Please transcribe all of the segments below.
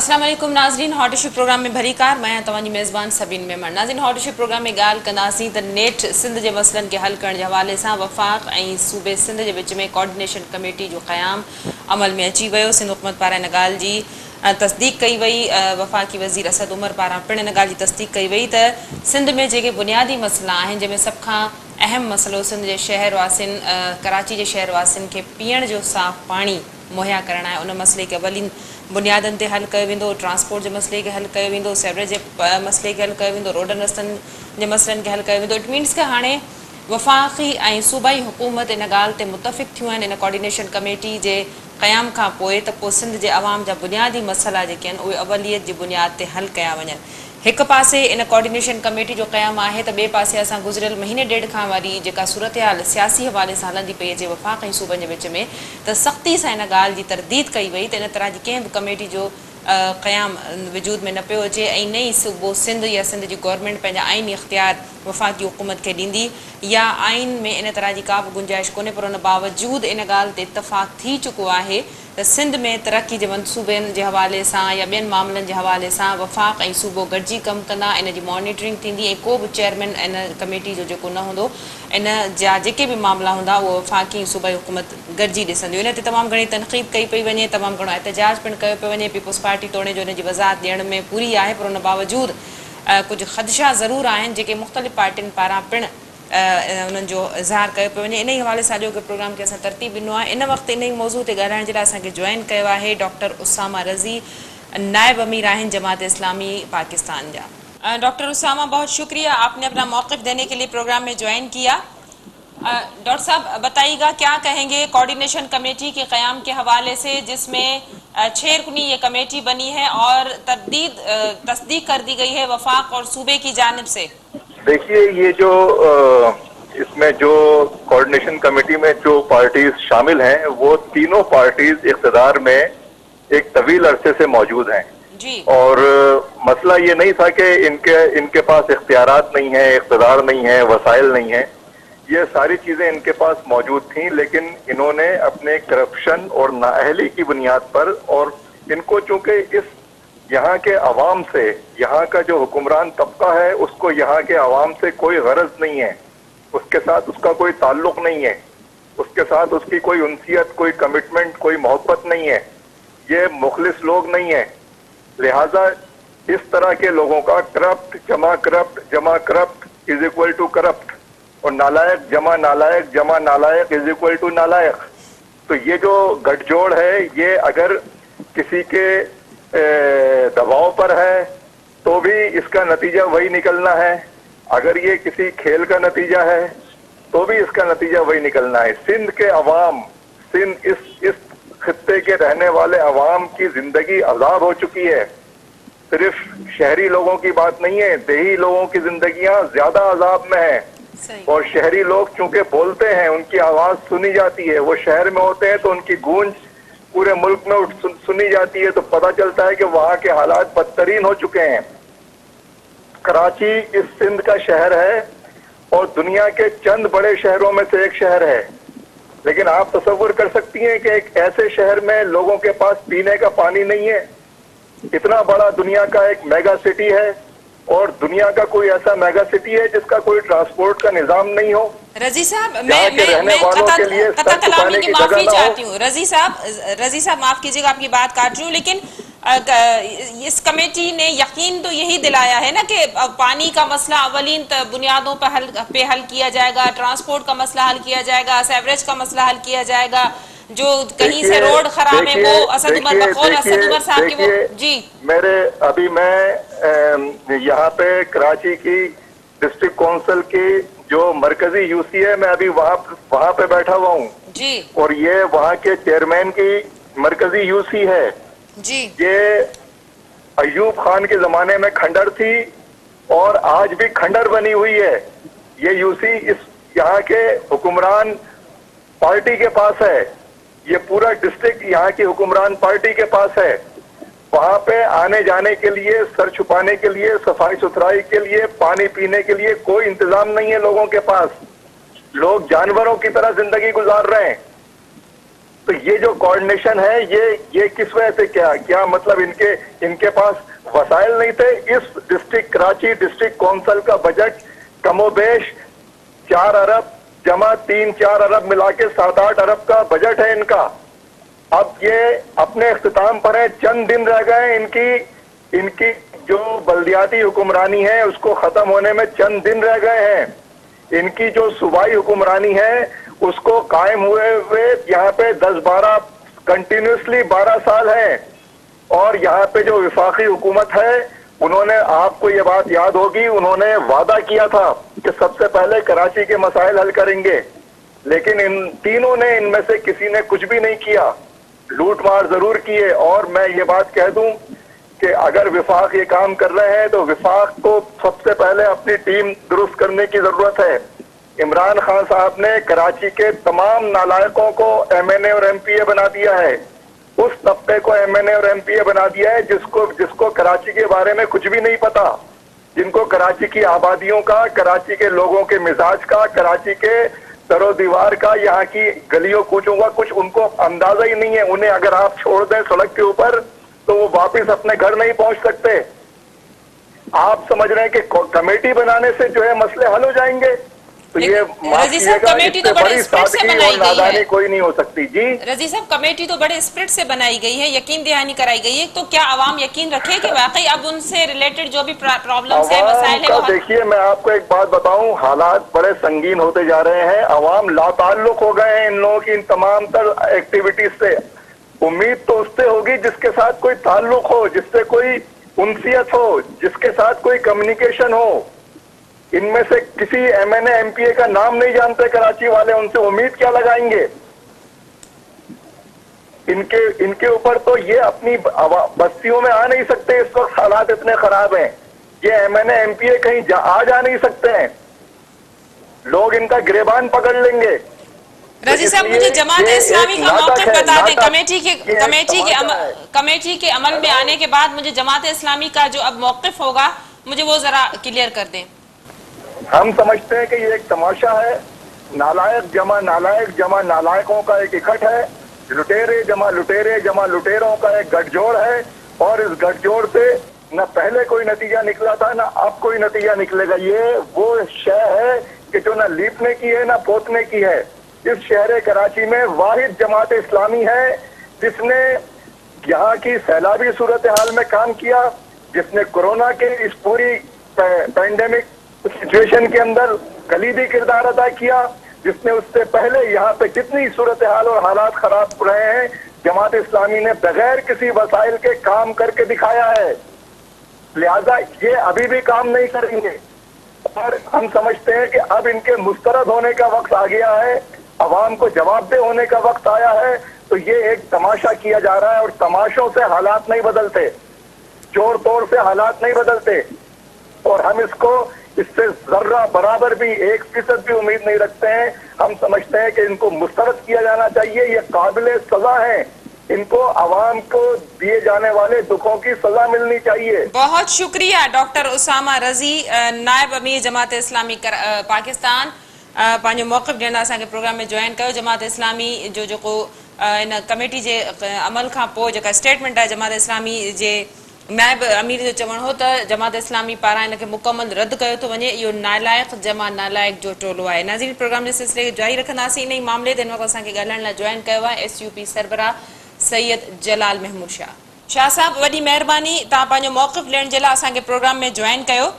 अस्सलाम वालेकुम नाज़रीन, हॉट इशू प्रोग्राम में भरी कार मैं तव्हांजी मेज़बान सबीन मेमन। नाज़रीन, हॉट इशू प्रोग्राम में ॻाल्हि कंदासीं त नेठ सिंध जे मसइलनि खे हल करण जे हवाले सां वफ़ाक़ ऐं सूबे सिंध जे विच में कोऑर्डिनेशन कमेटी जो क़याम अमल में अची वियो। सिंध हुकूमत पारां इन ॻाल्हि जी तस्दीक कई वई। वफ़ाक़ी वज़ीर असद उमर पारां पिणु इन ॻाल्हि जी तस्दीक कई वई त सिंध में जेके बुनियादी मसइला आहिनि, जंहिंमें सभ खां अहम मसइलो सिंध जे शहर वासियुनि कराची जे शहर वासियुनि खे पीअण जो साफ़ पाणी मुहैया करणु आहे। उन मसइले खे अवलीन बुनियादनि ते हल कयो वेंदो, ट्रांसपोर्ट जे मसइले खे हल कयो वेंदो, सेवरेज जे मसइले खे हल कयो वेंदो, रोडनि रस्तनि जे मसइलनि खे हल कयो वेंदो। इट मीन्स कि हाणे वफ़ाक़ी ऐं सूबाई हुकूमत इन ॻाल्हि ते मुतफ़िक़ थियूं आहिनि इन कोऑर्डिनेशन कमेटी जे क़याम खां पोइ त पोइ सिंध जे अवाम जा बुनियादी मसइला जेके आहिनि उहे अवलियत जी बुनियाद ते हल कया वञनि। हिकु पासे इन कोऑर्डिनेशन कमेटी जो क़याम आहे त ॿिए पासे असां गुज़िरियल महीने ॾेढ खां वारी जेका सूरत हाल सियासी हवाले सां हलंदी पई अचे वफ़ाक़ ऐं सूबनि जे विच में, त सख़्ती सां इन ॻाल्हि जी तरदीद कई वई त इन तरह जी कंहिं बि कमेटी जो क़याम वजूद में न पियो अचे ऐं न ई सूबो सिंध या सिंध जी गवर्नमेंट पंहिंजा आइनी इख्तियार वफ़ाक़ी हुकूमत खे ॾींदी या आइन में इन तरह जी का बि गुंजाइश कोन्हे। पर उन बावजूदि इन ॻाल्हि ते इतफ़ाक़ थी चुको आहे त सिंध में तरक़ी जे मनसूबनि जे हवाले सां या ॿियनि मामलनि जे हवाले सां वफ़ाक़ ऐं सूबो गॾिजी कमु कंदा, इन जी मॉनिटरिंग थींदी ऐं को बि चेयरमैन इन कमेटी जो जेको न हूंदो, इन जा जेके बि मामला हूंदा उहो वफ़ाक़ी सूबाई हुकूमत गॾिजी ॾिसंदियूं। इन ते तमामु घणी तनक़ीद कई पई वञे, तमामु घणो एहतजाज पिणु कयो पियो वञे। पीपुल्स पार्टी तोड़े जो इन जी वज़ाहत ॾियण में पूरी आहे, पर उन बावजूदि कुझु ख़दशा ज़रूरु आहिनि जेके मुख़्तलिफ़ पार्टियुनि पारां पिणु उन्हनि जो इज़हार कयो पियो वञे। इन ई हवाले सां अॼोके प्रोग्राम खे असां तरतीब ॾिनो आहे। इन वक़्तु इन ई मौज़ू ते ॻाल्हाइण जे लाइ असांखे जॉइन कयो आहे डॉक्टर उसामा रज़ी, नायब अमीर आहिनि जमात इस्लामी पाकिस्तान जा। डॉक्टर उसामा, बहुत शुक्रिया, आपने अपना मौक़िफ़ देने के लिए प्रोग्राम में ज्वाइन किया। डॉक्टर साहब बताइएगा क्या कहेंगे कोऑर्डिनेशन कमेटी के क़याम के हवाले से, जिसमें 6 रुकनी ये कमेटी बनी है और तस्दीक कर दी गई है वफाक और सूबे की जानिब से। देखिए, ये जो इसमें जो कोऑर्डिनेशन कमेटी में जो पार्टीज शामिल हैं वो तीनों पार्टीज इक़्तिदार में एक तवील अरसे से मौजूद हैं जी। और मसला ये नहीं था कि इनके पास इख्तियारात नहीं है, इक़्तिदार नहीं है, वसाइल नहीं है। ये सारी चीज़ें इनके पास मौजूद थीं, लेकिन इन्होंने अपने करप्शन और नाअहली की बुनियाद पर, और इनको चूंकि इस यहाँ के अवाम से, यहाँ का जो हुक्मरान तबका है उसको यहाँ के अवाम से कोई गरज नहीं है, उसके साथ उसका कोई ताल्लुक नहीं है, उसके साथ उसकी कोई उनसियत, कोई कमिटमेंट, कोई मोहब्बत नहीं है, ये मुखलिस लोग नहीं है। लिहाजा इस तरह के लोगों का करप्ट जमा corrupt is equal to corrupt और नालायक जमा नालायक इज इक्वल टू नालायक। तो ये जो गठजोड़ है, ये अगर किसी के दबाव पर है तो भी इसका नतीजा वही निकलना है, अगर ये किसी खेल का नतीजा है तो भी इसका नतीजा वही निकलना है। सिंध के अवाम, इस खित्ते के रहने वाले अवाम की जिंदगी अजाब हो चुकी है। सिर्फ शहरी लोगों की बात नहीं है, देही लोगों की जिंदगियां ज्यादा अजाब में है। और शहरी लोग चूंकि बोलते हैं, उनकी आवाज सुनी जाती है, वो शहर में होते हैं तो उनकी गूंज पूरे मुल्क में सुनी जाती है, तो पता चलता है कि वहाँ के हालात बदतरीन हो चुके हैं। कराची इस सिंध का शहर है और दुनिया के चंद बड़े शहरों में से एक शहर है, लेकिन आप तसव्वुर कर सकती हैं कि एक ऐसे शहर में लोगों के पास पीने का पानी नहीं है। इतना बड़ा दुनिया का एक मेगा सिटी है और दुनिया का कोई ऐसा मेगा सिटी है जिसका कोई ट्रांसपोर्ट का निजाम नहीं हो। रजी साहब, मैं कता कलामी की माफी चाहती हूँ। रजी साहब माफ कीजिएगा, आपकी बात काट रही हूँ, लेकिन इस कमेटी ने यकीन तो यही दिलाया है ना कि पानी का मसला अवलीन बुनियादों पे हल किया जाएगा, ट्रांसपोर्ट का मसला हल किया जाएगा, सेवरेज का मसला हल किया जाएगा, जो कहीं से रोड खराब है वो असद उमर साहब की वो जी। मैं यहाँ पे कराची की डिस्ट्रिक्ट काउंसिल की जो मरकजी यूसी है, मैं अभी वहाँ पे बैठा हुआ हूँ जी, और ये वहाँ के चेयरमैन की मरकजी यूसी है जी। ये अयूब खान के जमाने में खंडर थी और आज भी खंडर बनी हुई है। ये यूसी इस यहाँ के हुक्मरान पार्टी के पास है, ये पूरा डिस्ट्रिक्ट यहाँ की हुक्मरान पार्टी के पास है। वहाँ पे आने जाने के लिए, सर छुपाने के लिए, सफाई सुथराई के लिए, पानी पीने के लिए कोई इंतजाम नहीं है लोगों के पास। लोग जानवरों की तरह जिंदगी गुजार रहे हैं। تو یہ جو کوآرڈینیشن ہے یہ کس وجہ سے کیا مطلب ان کے پاس وسائل نہیں تھے؟ اس ڈسٹرکٹ کراچی ڈسٹرکٹ کونسل کا بجٹ کم و بیش 4 ارب جمع 3-4 ارب ملا کے 7-8 ارب کا بجٹ ہے ان کا. اب یہ اپنے اختتام پر ہے, چند دن رہ گئے ان کی جو بلدیاتی حکمرانی ہے اس کو ختم ہونے میں چند دن رہ گئے ہیں. ان کی جو صوبائی حکمرانی ہے اس کو قائم ہوئے یہاں پہ 10-12 کنٹینیوسلی 12 سال ہیں. اور یہاں پہ جو وفاقی حکومت ہے انہوں نے, آپ کو یہ بات یاد ہوگی, انہوں نے وعدہ کیا تھا کہ سب سے پہلے کراچی کے مسائل حل کریں گے, لیکن ان تینوں نے ان میں سے کسی نے کچھ بھی نہیں کیا. لوٹ مار ضرور کیے. اور میں یہ بات کہہ دوں کہ اگر وفاق یہ کام کر رہے ہیں تو وفاق کو سب سے پہلے اپنی ٹیم درست کرنے کی ضرورت ہے. عمران خان صاحب نے کراچی کے تمام نالائقوں کو ایم این اے اور ایم پی اے بنا دیا ہے. اس طبقے کو ایم این اے اور ایم پی اے بنا دیا ہے جس کو کراچی کے بارے میں کچھ بھی نہیں پتا, جن کو کراچی کی آبادیوں کا, کراچی کے لوگوں کے مزاج کا, کراچی کے در و دیوار کا, یہاں کی گلیوں کوچوں کا کچھ ان کو اندازہ ہی نہیں ہے. انہیں اگر آپ چھوڑ دیں سڑک کے اوپر تو وہ واپس اپنے گھر نہیں پہنچ سکتے. آپ سمجھ رہے ہیں کہ کمیٹی بنانے سے جو ہے مسئلے حل ہو جائیں گے؟ تو یہ رضی صاحب کمیٹی تو بڑے اسپرٹ سے بنائی گئی ہے, کوئی نہیں ہو سکتی. جی رضی صاحب کمیٹی تو بڑے اسپرٹ سے بنائی گئی ہے, یقین دہانی کرائی گئی ہے, تو کیا عوام یقین رکھے کہ واقعی اب ان سے ریلیٹڈ جو بھی پرابلمز ہیں, مسائل ہیں, وہ دیکھیے میں آپ کو ایک بات بتاؤں, حالات بڑے سنگین ہوتے جا رہے ہیں. عوام لا تعلق ہو گئے ہیں ان لوگوں کی ان تمام تر ایکٹیویٹیز سے. امید تو اس سے ہوگی جس کے ساتھ کوئی تعلق ہو, جس سے کوئی انسیت ہو, جس کے ساتھ کوئی کمیونیکیشن ہو. ان میں سے کسی M an A M P اے کا نام نہیں جانتے کراچی والے, ان سے امید کیا لگائیں گے؟ ان کے اوپر تو یہ اپنی بستیوں میں آ نہیں سکتے. اس وقت حالات اتنے خراب ہیں. یہ M an A M P اے کہیں جا نہیں سکتے ہیں, لوگ ان کا گریبان پکڑ لیں گے. رضی صاحب مجھے جماعت اسلامی کا موقف بتا دیں. کمیٹی کے عمل میں آنے کے بعد مجھے جماعت اسلامی کا جو اب موقف ہوگا مجھے وہ ذرا کلیئر کر دیں. ہم سمجھتے ہیں کہ یہ ایک تماشا ہے, نالائق جمع نالائقوں کا ایک اکٹھ ہے, لٹیرے جمع لٹیروں کا ایک گٹھ جوڑ ہے. اور اس گٹھ جوڑ سے نہ پہلے کوئی نتیجہ نکلا تھا نہ اب کوئی نتیجہ نکلے گا. یہ وہ شے ہے کہ جو نہ لیپنے کی ہے نہ پوتنے کی ہے. اس شہر کراچی میں واحد جماعت اسلامی ہے جس نے یہاں کی سیلابی صورتحال میں کام کیا, جس نے کورونا کے اس پوری پینڈیمک سچویشن کے اندر کلیدی کردار ادا کیا, جس نے اس سے پہلے یہاں پہ جتنی صورتحال اور حالات خراب رہے ہیں جماعت اسلامی نے بغیر کسی وسائل کے کام کر کے دکھایا ہے. لہذا یہ ابھی بھی کام نہیں کریں گے, اور ہم سمجھتے ہیں کہ اب ان کے مسترد ہونے کا وقت آ گیا ہے, عوام کو جواب دہ ہونے کا وقت آیا ہے. تو یہ ایک تماشا کیا جا رہا ہے, اور تماشوں سے حالات نہیں بدلتے, چور توڑ سے حالات نہیں بدلتے. اور ہم اس سے ذرہ برابر بھی 1% بھی امید نہیں رکھتے ہیں. ہم سمجھتے ہیں کہ ان کو مسترد کیا جانا چاہیے. یہ قابل سزا ہیں, ان کو عوام کو دیے جانے والے دکھوں کی سزا ملنی چاہیے. بہت شکریہ ڈاکٹر اسامہ رضی, نائب امیر جماعت اسلامی پاکستان, پانچو موقف ڈینا اسان کے پروگرام میں جوائن کयो. جماعت اسلامی جو کو ان کمیٹی جے عمل کا پو جو اسٹیٹمنٹ ہے جماعت اسلامی جے نائب امیر جو چون ہو تو جماعت اسلامی پارا ان کے مکمل رد کयो تو ونے. یہ نالائق جمع نالائق جو ٹولو ہے. ناظرین پروگرام کے سلسلے کے جاری رکھنداسیں ان معاملے دن وقت اسان کے ڳالهائڻ لاءِ جوائن کयो ہے ایس یو پی سربراہ سید جلال محمود شاہ صاحب. وڈی مہربانی تا پانجو موقف لین جے لاءِ اسان کے پروگرام میں جوائن کयो.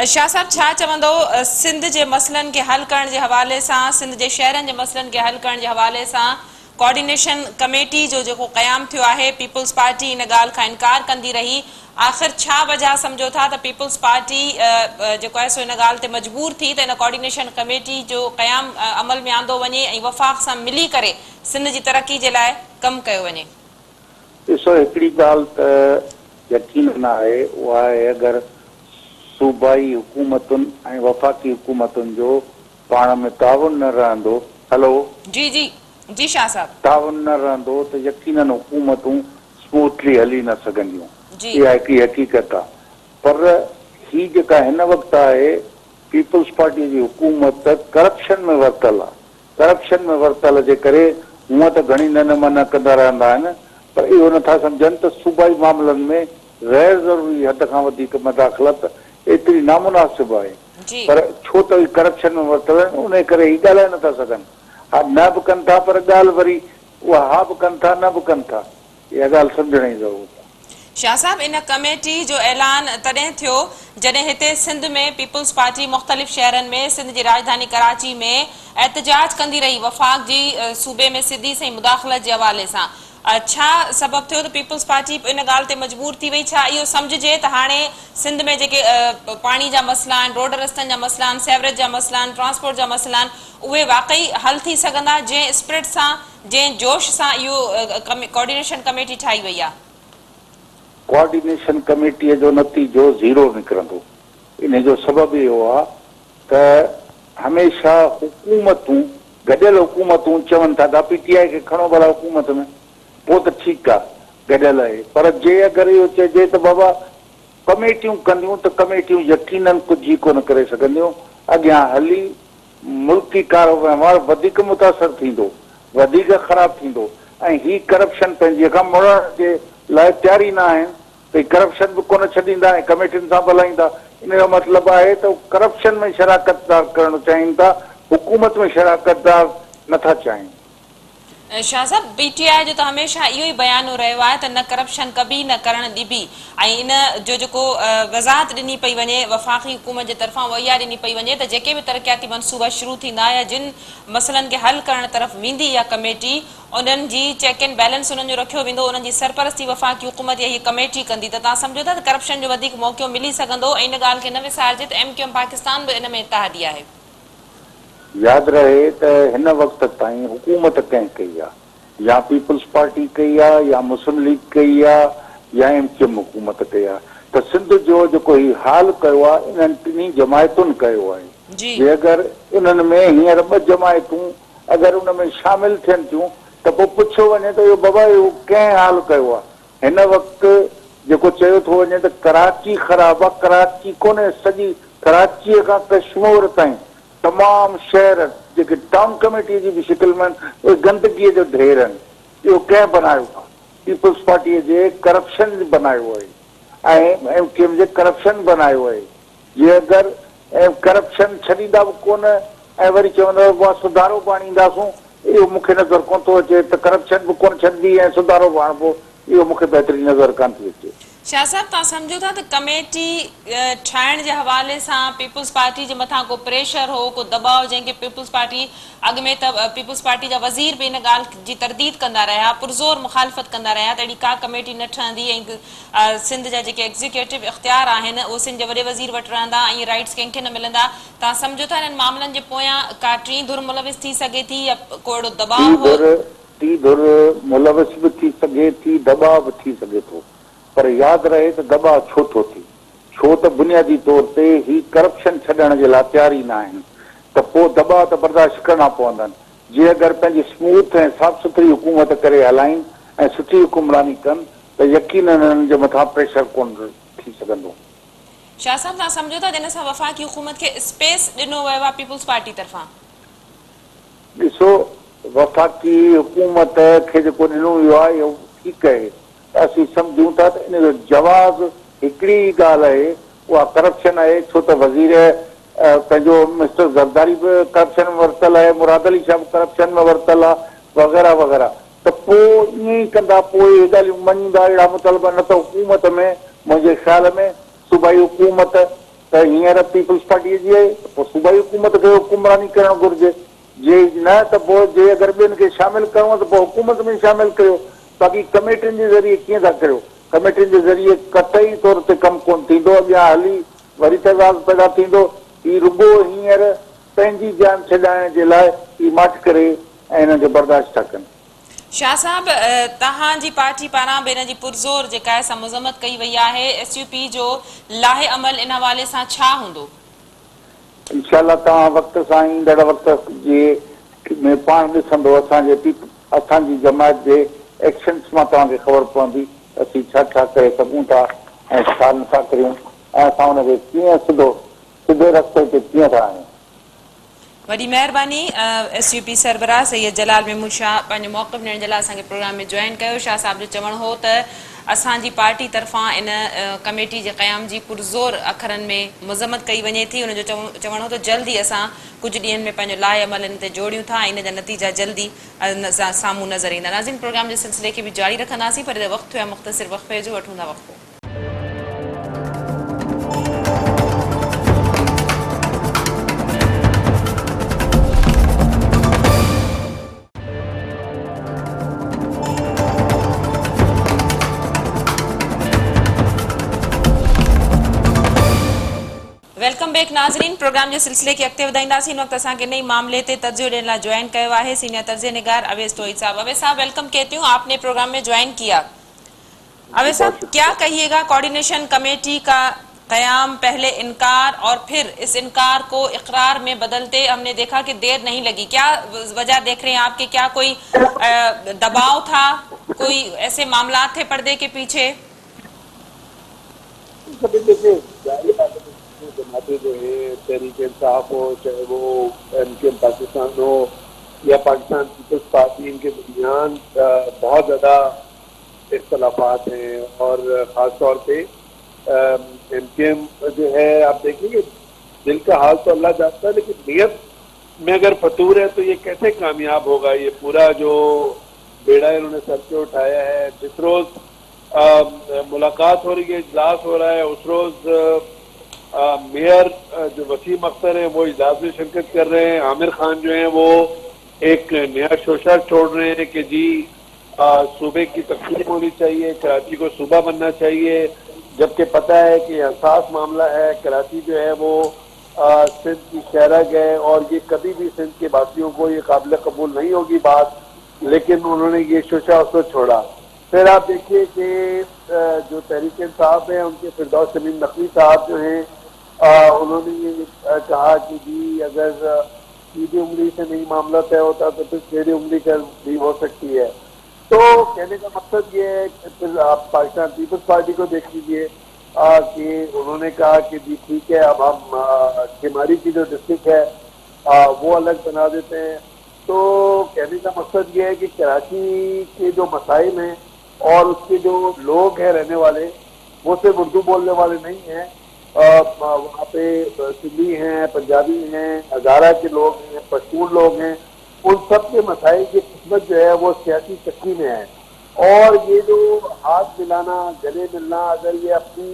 شاہ صاحب چھا چوندو سندھ کے مسئلن کے حل کرنے کے حوالے سے, سندھ کے شہرن کے مسئلن کے حل کرنے کے حوالے سے کوآرڈینیشن کمیٹی جو قیام تھو ہے, پیپلز پارٹی ان گال کا انکار کندی رہی. آخر چھا وجہ سمجھو تھا تو پیپلز پارٹی جو ہے سو ان گال تے مجبور تھی تو ان کوآرڈینیشن کمیٹی جو قیام عمل میں آندو ونے ای وفاق سے ملی کرے سندھ کی ترقی کے لائے کم کयो ونے. ॾिसो हिकिड़ी ॻाल्हि त यकीन न आहे, उहा आहे अगरि सूबाई हुकूमतुनि ऐं वफ़ाक़ी हुकूमतुनि जो पाण में ताउन न रहंदो, हलो जी जी जी शाह साहब, ताउन न रहंदो त यकीनन हुकूमतूं स्मूथली हली न सघंदियूं. जी इहा हिकिड़ी हक़ीक़त आहे. पर ही जेका हिन वक़्तु आहे पीपल्स पार्टी जी हुकूमत करप्शन में वरतल आहे. करप्शन में वरतल जे करे हूअं त घणी न मना कंदा रहंदा आहिनि, पर इहो नथा सम्झनि त सूबाई मामलनि में गैर ज़रूरी हद खां वधीक मदाख़लत एतिरी नामुनासिब आहे। जी पर छो त करप्शन में वरितल आहिनि, उन करे ही ॻाल्हाए नथा सघनि। हा, न बि कनि था, पर ॻाल्हि वरी उहा हा बि कनि था, न बि कनि था। इहा ॻाल्हि सम्झण जी ज़रूरत आहे। शाह साहब, इन कमेटी जो ऐलान तॾहिं थियो जॾहिं हिते सिंध में पीपल्स पार्टी मुख़्तलिफ़ शहरनि में, सिंध जी राजधानी कराची में एहतजाज कंदी रही वफ़ाक़ जी सूबे में सिधी सही मुदाख़लत जे हवाले सां। छा सबबु थियो त पीपल्स पार्टी इन ॻाल्हि ते मजबूर थी वई? छा इहो सम्झिजे त हाणे सिंध में जेके पाणी जा मसइला आहिनि, रोड रस्तनि जा मसइला आहिनि, सेवरेज जा मसइला आहिनि, ट्रांसपोर्ट जा मसइला आहिनि, उहे वाक़ई हल थी सघंदा जंहिं स्पिरिट सां, जंहिं जोश सां इहो कोऑर्डिनेशन कमेटी ठाही वई आहे? कोऑर्डिनेशन कमेटीअ जो नतीजो ज़ीरो निकिरंदो। इन जो सबबु इहो आहे त हमेशह हुकूमतूं, गॾियल हुकूमतूं चवनि था त PTI खे खणो भला हुकूमत में, पोइ त ठीकु आहे, गॾियल आहे। पर जे अगरि इहो चइजे त बाबा कमेटियूं कंदियूं त कमेटियूं यकीननि कुझु कोन करे सघंदियूं। अॻियां हली मुल्की कारोबार वधीक मुतासिर थींदो, वधीक ख़राबु थींदो। ऐं ही करप्शन पंहिंजे खां मुड़ण जे लाइ तयारी न आहिनि, त करप्शन बि कोन छॾींदा ऐं कमेटियुनि सां बलाईंदा। इन जो मतिलबु आहे त करप्शन में शराकतदार करणु चाहिनि था, हुकूमत में शराकतदार नथा चाहिनि। शाह साहब, PTI जो त हमेशह इहो ई बयानु रहियो आहे त न करप्शन कबी न करणु ॾिबी, ऐं इन जो जेको वज़ाहत ॾिनी पई वञे वफ़ाक़ी हुकूमत जे तरफ़ां, उहा इहा ॾिनी पई वञे त जेके बि तरक़ियाती मनसूबा शुरू थींदा या जिन मसइलनि खे हल करण तरफ़ वेंदी इहा कमेटी, उन्हनि जी चेक एंड बैलेंस उन्हनि जो रखियो वेंदो, उन्हनि जी सरपरस्ती वफ़ाक़ी हुकूमत या हीअ कमेटी कंदी। त तव्हां सम्झो था त करप्शन जो वधीक मौक़ो मिली सघंदो? ऐं इन ॻाल्हि खे न विसारिजे त MQM पाकिस्तान बि इन में इत्तेहादी आहे। यादि रहे त हिन वक़्त ताईं हुकूमत कंहिं कई आहे? या पीपल्स पार्टी कई आहे, या मुस्लिम लीग कई आहे, या MQM हुकूमत कई आहे। त सिंध जो जेको ही हाल कयो आहे, इन्हनि टिनी जमायतुनि कयो आहे। जे अगरि उन्हनि में हींअर 2 जमायतूं अगरि उन में शामिल थियनि थियूं त पोइ पुछियो वञे त इहो बाबा इहो कंहिं हाल कयो आहे? हिन वक़्तु जेको चयो थो वञे त कराची ख़राबु आहे, कराची कोन्हे, सॼी कराचीअ खां कश्मीर ताईं तमामु शहर जेके टाउन कमेटीअ जी बि शिकिल में उहे गंदगीअ जो ढेर आहिनि। इहो कंहिं बनायो आहे? पीपल्स पार्टीअ जे करप्शन बनायो आहे ऐं MQM जे करप्शन बनायो आहे। जे अगरि करप्शन छॾींदा बि कोन ऐं वरी चवंदा उहा सुधारो बि आणींदासूं, इहो मूंखे नज़र कोन थो अचे। त करप्शन बि कोन छॾंदी ऐं सुधारो बि आणिबो, इहो मूंखे बहितरीन नज़र कान थी अचे। शाह साहब, तव्हां सम्झो था त कमेटी ठाहिण जे हवाले सां पीपल्स पार्टी जे मथां को प्रेशर हो, को दबाव, जंहिंखे पीपल्स पार्टी अॻु में त पीपल्स पार्टी जा वज़ीर बि इन ॻाल्हि जी तरदीद कंदा रहिया, पुरज़ोर मुखालफ़त कंदा रहिया त अहिड़ी का कमेटी न ठहंदी ऐं सिंध जा जेके एग्ज़ीक्यूटिव इख़्तियार आहिनि उहे सिंध जे वॾे वज़ीर वटि रहंदा ऐं राइट्स कंहिंखे न मिलंदा। तव्हां सम्झो था इन्हनि मामलनि जे पोयां का टीं धुर मुलविस थी सघे थी या को अहिड़ो दबाव हो? टी धुर मुलविस बि थी सघे थी, दबाव बि थी सघे थो। पर यादि रहे त दबाव छो थो थिए? छो त बुनियादी तौर ते ही करप्शन छॾण जे लाइ तयार ई न आहिनि, त पोइ दबाव त बर्दाश्त करणा पवंदनि। जे अगरि पंहिंजी स्मूथ ऐं साफ़ सुथरी हुकूमत करे हलाइनि ऐं सुठी हुकुमरानी कनि त यकीन हिननि जे मथां प्रेशर कोन थी सघंदो। शाह साहब, तव्हां सम्झो था जिन सां वफ़ाक़ी हुकूमत खे स्पेस ॾिनो वियो आहे पीपल्स पार्टी तरफ़ां? ॾिसो, वफ़ाक़ी हुकूमत खे जेको ॾिनो वियो आहे इहो ठीकु आहे, असीं सम्झूं था त इन जो जवाब हिकिड़ी ॻाल्हि आहे, उहा करप्शन आहे। छो त वज़ीर पंहिंजो मिस्टर ज़रदारी बि करप्शन में वरितल आहे, मुराद अली शाह बि करप्शन में वरितल आहे, वग़ैरह वग़ैरह। त पोइ ईअं ई कंदा, पोइ इहे ॻाल्हियूं मञींदा, अहिड़ा मुतालबा न त हुकूमत में मुंहिंजे ख़्याल में सूबाई हुकूमत त हींअर पीपल्स पार्टीअ जी आहे, पोइ सूबाई हुकूमत खे हुकुमरानी करणु घुरिजे। जे न त पोइ जे अगरि ॿियनि खे शामिल करिणो आहे त पोइ हुकूमत में शामिल कयो। बाक़ी कमेटियुनि जे ज़रिए कीअं था करियो? कमेटियुनि जे ज़रिए कतई तौर ते कमु कोन थींदो, अॻियां हली वरी तज़ाद पैदा थींदो। ही रुगो हींअर पंहिंजी जान छॾाइण जे लाइ ही मट करे ऐं हिन जो बर्दाश्त था कनि। शाह साहब, तव्हांजी पार्टी पारां बि हिन जी पुरज़ोर जेका आहे सा मज़म्मत कई वई आहे। SUP जो लाहे अमल इन हवाले सां छा हूंदो? इंशाअल्लाह तव्हां वक़्त सां ईंदड़ वक़्त जे में पाण ॾिसंदो, असांजी जमायत जे एक्शन्स मां तव्हांखे ख़बर पवंदी असीं छा छा करे सघूं था ऐं छा नथा करियूं ऐं असां हुनखे कीअं सिधे रस्ते ते कीअं था आहियूं। वॾी महिरबानी। SUP सरबराह सैयद जलाल महमूद शाह पंहिंजो मौक़िफ़ ॾियण जे लाइ असांखे प्रोग्राम में जॉइन कयो। शाह साहब जो चवणु हो त असांजी पार्टी तरफ़ां इन कमेटी जे क़याम जी पुरज़ोर अखरनि में मज़म्मत कई वञे थी। उनजो चवणु हो त जल्दी असां कुझु ॾींहंनि में पंहिंजो लाइ अमल इन ते जोड़ियूं था, इन जा नतीजा जल्दी साम्हूं नज़र ईंदा। नाज़रीन, प्रोग्राम जे सिलसिले खे बि जारी रखंदासीं, पर वक़्तु आहे मुख़्तसिर वक़फ़े जो, वठूं था वक़्फ़ो। वेलकम बैक नाज़रीन, प्रोग्राम के सिलसिले के अॻिते वधाईंदासीं। इन वक़्तु असांखे नई मामले ते तर्जुमो ॾियण लाइ ज्वाइन कयो आहे सीनियर तर्जुमे निगार अवैस तोहिद साहब। अवैस साहब, वेलकम कहती हूँ, आपने प्रोग्राम में ज्वाइन किया। अवैस साहब, क्या कहिएगा, कोऑर्डिनेशन कमेटी का क़याम, पहले इनकार और फिर इस इनकार को इकरार में बदलते हमने देखा कि देर नहीं लगी, क्या वजह देख रहे हैं आपके? क्या कोई दबाव था, कोई ऐसे मामला थे पर्दे के पीछे? जमाते जो है तहरीक इंसाफ हो, चाहे वो MKM पाकिस्तान हो या पाकिस्तान पीपल्स पार्टी, इनके दरमियान बहुत ज़्यादा इख्तलाफात हैं। और ख़ास तौर पे MKM जो है, आप देखेंगे दिल का हाल तो अल्लाह जानता है, लेकिन नियत में अगर फतूर है तो ये कैसे कामयाब होगा? ये पूरा जो बेड़ा इन्होंने सर पे उठाया है, जिस रोज़ मुलाकात हो रही है, इजलास हो रहा है, उस रोज़ मेयर जो वसीम अख्तर है वो इजलास में शिरकत कर रहे हैं। आमिर खान जो है वो एक नया शोशा छोड़ रहे हैं कि जी सूबे की तकसीम होनी चाहिए, कराची को सूबा बनना चाहिए, जबकि पता है कि हसास मामला है। कराची जो है वो सिंध की शहरग है और ये कभी भी सिंध के वासियों को ये काबिल कबूल नहीं होगी बात, लेकिन उन्होंने ये शोशा उसको छोड़ा। फिर आप देखिए कि जो तहरीक इंसाफ है, उनके फिरदौस शमीम नकवी साहब जो हैं, उन्होंने ये कहा कि जी अगर सीधी उंगली से नहीं मामला तय होता तो फिर टेढ़ी उंगली कर भी हो सकती है। तो कहने का मकसद ये है कि फिर आप पाकिस्तान पीपल्स पार्टी को देख लीजिए कि उन्होंने कहा कि जी ठीक है, अब हम शिमारी की जो डिस्ट्रिक्ट है वो अलग बना देते हैं। तो कहने का मकसद ये है कि कराची के जो मसाइल हैं और उसके जो लोग हैं रहने वाले, वो सिर्फ उर्दू बोलने वाले नहीं हैं। वहाँ पे सिंधी हैं, पंजाबी हैं, हज़ारा के लोग हैं, पश्तून लोग हैं, उन सब के मसाइल की किस्मत जो है वो सियासी चक्की में है। और ये जो हाथ मिलाना, गले मिलना, अगर ये अपनी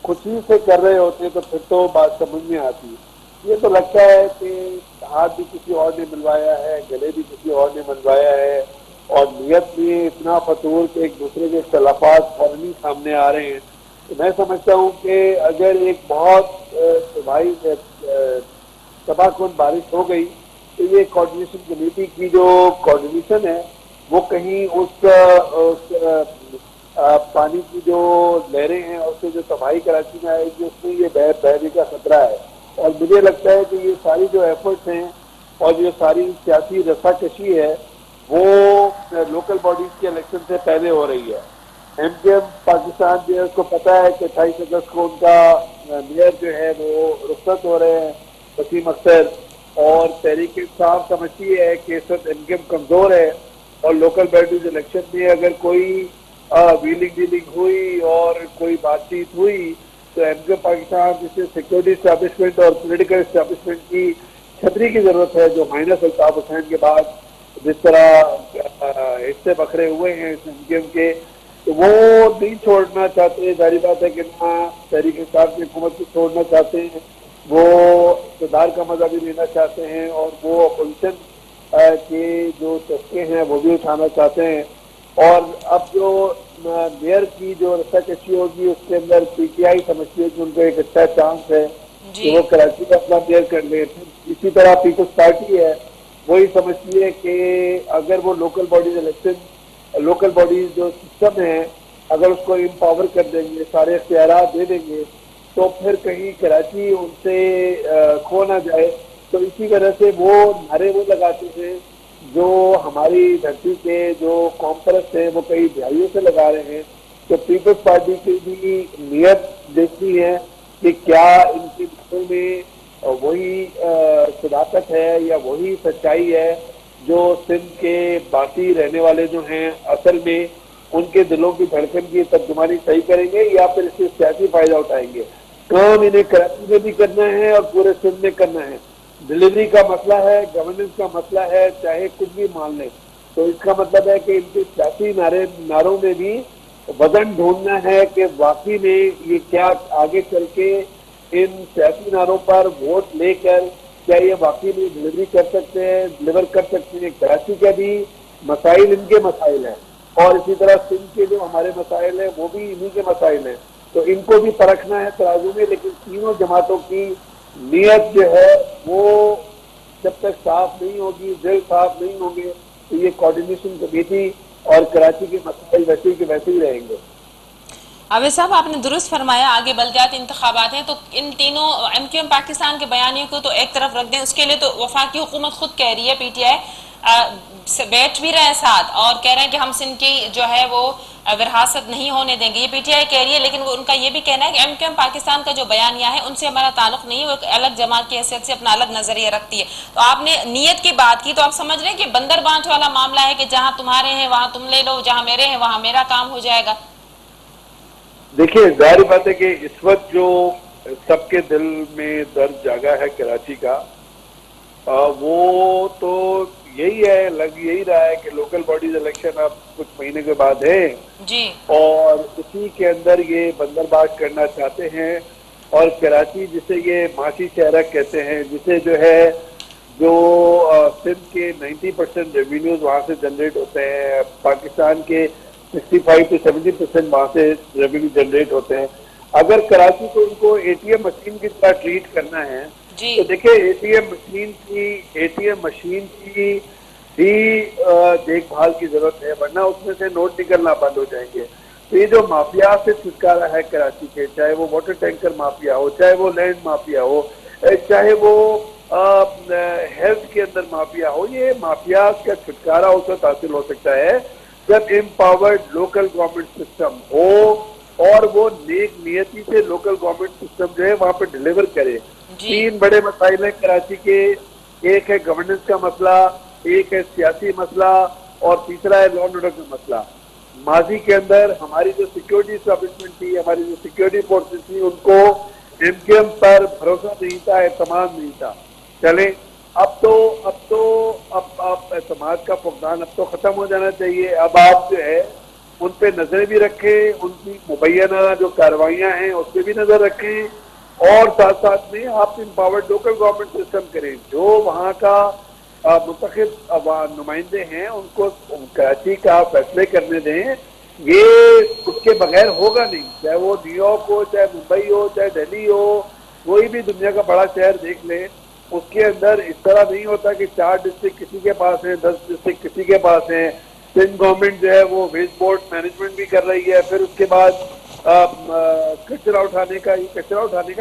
खुशी से कर रहे होते तो फिर तो बात समझ में आती। ये तो लगता है कि हाथ भी किसी और ने मिलवाया है, गले भी किसी और ने मिलवाया है, और नियत भी इतना फतूर कि एक दूसरे के इख्तलाफात फौरनी सामने आ रहे हैं। तो मैं समझता हूँ कि अगर एक बहुत भाई तबाहकुन बारिश हो गई तो ये कोऑर्डिनेशन कमेटी की जो कोऑर्डिनेशन है वो कहीं उस पानी की जो लहरें हैं उससे जो तबाही कराची में आएगी उसमें ये बहने का खतरा है। और मुझे लगता है कि ये सारी जो एफर्ट्स हैं और जो सारी सियासी रस्साकशी है वो लोकल बॉडीज के इलेक्शन से पहले हो रही है। MKM पाकिस्तान जो है उसको पता है कि 28 अगस्त को उनका मेयर जो है वो रुखसत हो रहे हैं, वसीम अख्तर, और तहरीक इंसाफ समझती है कि इस वक्त MKM कमजोर है और लोकल बॉडीज इलेक्शन में अगर कोई व्हीलिंग डीलिंग हुई और कोई बातचीत हुई तो MKM पाकिस्तान जिसे सिक्योरिटी एस्टैब्लिशमेंट और पोलिटिकल एस्टैब्लिशमेंट की छतरी की जरूरत है, जो माइनस अल्ताफ हुसैन के बाद जिस तरह हिस्से बखरे हुए हैं MKM के, तो वो नहीं छोड़ना चाहते। जारी बात है कि ना तहरीक इंसाफ की हुकूमत को छोड़ना चाहते हैं, वो इक़्तिदार का मजा भी लेना चाहते हैं और वो अपोजिशन के जो चस्के हैं वो भी उठाना चाहते हैं। और अब जो मेयर की जो रस्साकशी होगी उसके अंदर PTI समझती है कि उनको एक अच्छा चांस है कि वो कराची का अपना मेयर कर ले। इसी तरह पीपल्स पार्टी है, वही समझती है कि अगर वो local bodies election, local bodies जो सिस्टम है, अगर उसको इम्पावर कर देंगे, सारे इख्तियारात दे देंगे, तो फिर कहीं कराची उनसे खो ना जाए। तो इसी वजह से वो नारे वो लगाते थे जो हमारी धरती के जो कौम परस्त हैं वो कई दहाइयों से लगा रहे हैं। तो पीपल्स पार्टी की भी नियत देखनी है कि क्या इनके मुल्कों में वही सदाकत है या वही सच्चाई है जो सिंध के बाकी रहने वाले जो हैं असल में उनके दिलों की धड़कन की तर्जुमानी सही करेंगे या फिर इससे सियासी फायदा उठाएंगे। काम इन्हें कराची में भी करना है और पूरे सिंध में करना है। डिलीवरी का मसला है, गवर्नेंस का मसला है, चाहे कुछ भी मान लें, तो इसका मतलब है कि इनके सियासी नारों में भी वजन ढूंढना है कि वाकई में ये क्या आगे चल के इन सियासी नारों पर वोट लेकर क्या ये वाकई में डिलीवरी कर सकते हैं, डिलीवर कर सकते हैं। कराची के भी मसाइल इनके मसाइल हैं और इसी तरह सिंध के जो हमारे मसाइल हैं वो भी इन्हीं के मसाइल हैं, तो इनको भी परखना है तराजू में। लेकिन तीनों जमातों की नीयत जो है वो जब तक साफ नहीं होगी, दिल साफ नहीं होंगे, तो ये कोऑर्डिनेशन कमेटी और कराची के मसाइल वैसे के वैसे ही रहेंगे। आवेद साहब, आपने दुरुस्त फरमाया, आगे बल्दियाती इंतखाबात हैं तो इन तीनों MQM पाकिस्तान के बयानियों को तो एक तरफ रख दें, उसके लिए तो वफाकी हुकूमत खुद कह रही है, PTI बैठ भी रहे हैं साथ और कह रहे हैं कि हम सिंध की जो है वो विरासत नहीं होने देंगे, ये PTI कह रही है। लेकिन उनका ये भी कहना है कि MQM पाकिस्तान का जो बयानिया है उनसे हमारा ताल्लुक नहीं है, वो एक अलग जमात की हैसियत से अपना अलग नजरिया रखती है। तो आपने नीयत की बात की, तो आप समझ रहे हैं कि बंदर बांट वाला मामला है कि जहां तुम्हारे हैं वहां तुम ले लो, जहां मेरे हैं वहां मेरा काम हो जाएगा। देखिए, जाहिर बात है कि इस वक्त जो सबके दिल में दर्द जागा है कराची का, वो तो यही है, लग यही रहा है कि लोकल बॉडीज इलेक्शन अब कुछ महीने के बाद है जी, और उसी के अंदर ये बंदरबाज करना चाहते हैं। और कराची जिसे ये माशी शहर कहते हैं, जिसे जो है जो सिंध के 90% रेवेन्यूज वहाँ से जनरेट होते हैं, पाकिस्तान के 65 से 70% वहाँ से रेवेन्यू जनरेट होते हैं। अगर कराची को उनको ATM मशीन की तरह ट्रीट करना है जी, तो देखिए ATM मशीन की भी देखभाल की जरूरत है, वरना उसमें से नोट निकलना बंद हो जाएंगे। तो ये जो माफिया से छुटकारा है कराची के, चाहे वो वाटर टैंकर माफिया हो, चाहे वो लैंड माफिया हो, चाहे वो हेल्थ के अंदर माफिया हो, ये माफिया का छुटकारा उस वक्त हासिल हो सकता है जब एम्पावर्ड लोकल गवर्नमेंट सिस्टम हो और वो नेक नियति से लोकल गवर्नमेंट सिस्टम जो है वहां पर डिलीवर करे। तीन बड़े मसाइल हैं कराची के, एक है गवर्नेंस का मसला, एक है सियासी मसला और तीसरा है लॉ एंड ऑर्डर का मसला। माजी के अंदर हमारी जो सिक्योरिटी एस्टैब्लिशमेंट थी, हमारी जो सिक्योरिटी फोर्सेस थी, उनको MQM पर भरोसा नहीं था, एतमाद नहीं था। चले अब एतमाद का फुकदान अब तो खत्म हो जाना चाहिए। अब आप जो है उन पे नजरें भी रखें, उनकी मुबैना जो कार्रवाइयां हैं उस पर भी नजर रखें और साथ साथ में आप एम्पावर्ड लोकल गवर्नमेंट सिस्टम करें। जो वहाँ का मुंतखब नुमाइंदे हैं उनको कराची का फैसले करने दें, ये उसके बगैर होगा नहीं। चाहे वो न्यूयॉर्क हो, चाहे मुंबई हो, चाहे दिल्ली हो, कोई भी दुनिया का बड़ा शहर देख ले, उसके अंदर इस तरह नहीं होता कि 4 डिस्ट्रिक्ट किसी के पास हैं, 10 डिस्ट्रिक्ट किसी के पास हैं। सिंध गवर्नमेंट जो है वो वेस्ट बोर्ड मैनेजमेंट भी कर रही है, फिर उसके बाद कचरा उठाने का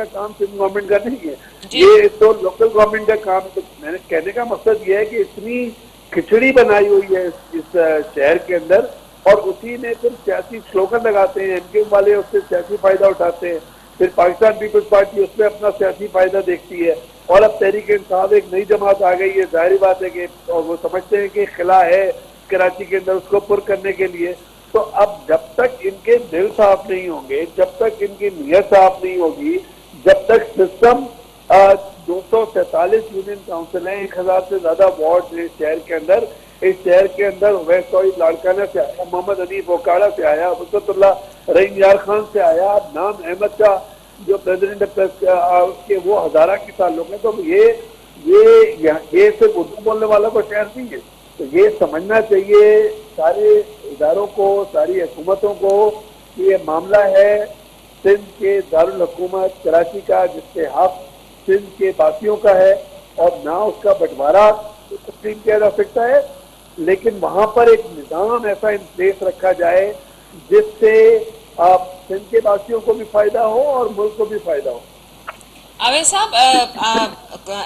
काम सिंध गवर्नमेंट का नहीं है, ये तो लोकल गवर्नमेंट का काम। तो मैंने कहने का मकसद ये है कि इतनी खिचड़ी बनाई हुई है इस शहर के अंदर और उसी में फिर सियासी स्लोगन लगाते हैं, MQM वाले उससे सियासी फायदा उठाते हैं, फिर पाकिस्तान पीपल्स पार्टी उसमें अपना सियासी फायदा देखती है और अब तहरीक इंसाफ एक नई जमात आ गई है। जाहिर बात है कि वो समझते हैं कि खिला है कराची के अंदर, उसको पुर करने के लिए। तो अब जब तक इनके दिल साफ नहीं होंगे, जब तक इनकी नीयत साफ नहीं होगी, जब तक सिस्टम 247 यूनियन काउंसिल हैं, 1000 से ज्यादा वार्ड हैं शहर के अंदर। इस शहर के अंदर वैसोई लाड़काना से आया, मोहम्मद हनीफ ओकाड़ा से आया, वसतुल्लाह रहीम यार खान से आया, नाम अहमद शाह जो प्रेसिडेंट के वो हजारा के ताल्लुक है। तो ये सिर्फ उर्दू बोलने वालों को शहर नहीं है। तो ये समझना चाहिए सारे इदारों को, सारी हुकूमतों को कि ये मामला है सिंध के दारुल हुकूमत कराची का, जिसके हक सिंध के बासियों का है और ना उसका बंटवारा तस्लीम किया जा सकता है, लेकिन वहां पर एक निजाम ऐसा इन प्लेस रखा जाए जिससे सिंध के बासियों को भी फायदा हो और मुल्क को भी फायदा हो। अवैध साहब,